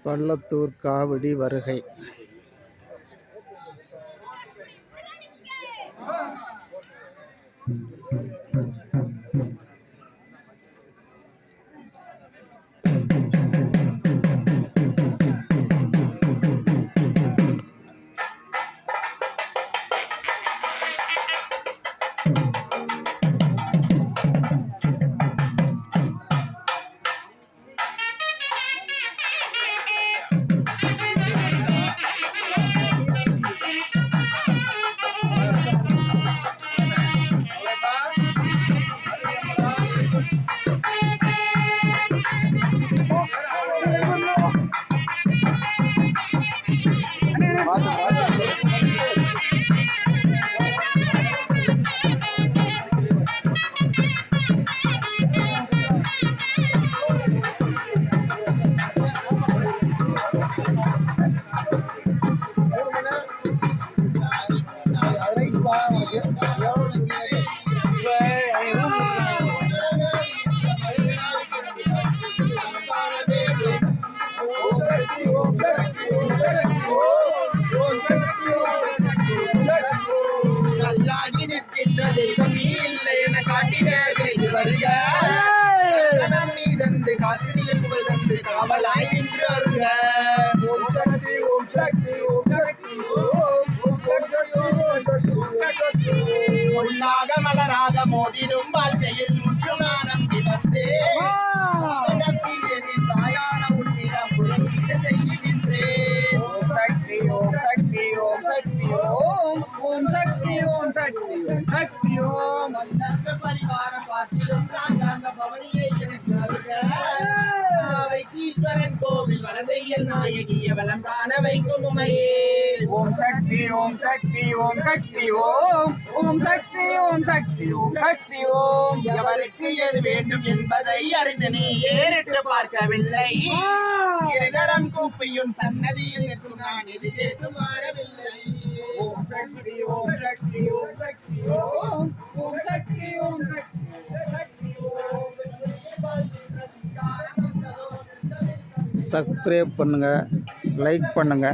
பள்ளத்தூர் காவடி வருகை. நல்லாகி நிற்கின்ற தெய்வம் நீ இல்லை என காட்டிட விரைந்து வருக. நீ தந்து காசினியில் புகழ் தந்து காவலாய் நின்று அருக. ஓம் சக்தி ஓம் சக்தி ஓம் சக்தி ஓம் சக்தி முள்ளாக மலராக மோதிடும் வாழ்க்கையில் முற்று நான் நம்பி வந்தேன். தாயான உன்னிடம் புலனீடு செய்கின்றேன். ஓம் சக்தி ஓம் சக்தி ஓம் சக்தி ஓம் சக்தி ஓம் சக்தி ஓம் சக்தி ஓம் பரிவார பார்த்திடும் ராஜாங்க பவனியை எனக்கு அருக. வைத்தீஸ்வரன் கோவில் வலதையல் நாயகிய வளம் காண வைக்கும் உமையே. ஓம் சக்தி ஓம் சக்தி ஓம் சக்தி ஓம் சக்தி ஓம் சக்தி ஓம் சக்தி ஓம் எவருக்கு எது வேண்டும் என்பதை அறிந்து நீ ஏறிட்டு பார்க்கவில்லை. இருகரம் கூப்பியும் சன்னதியில் நிற்கும் நான் எது கேட்டு மாறவில்லை. ஓம் சக்தி ஓம் சக்தி ஓம் சக்தி ஓம் சக்தி ஓம் சக்தி சப்ஸ்கிரைப் பண்ணுங்க, லைக் பண்ணுங்க.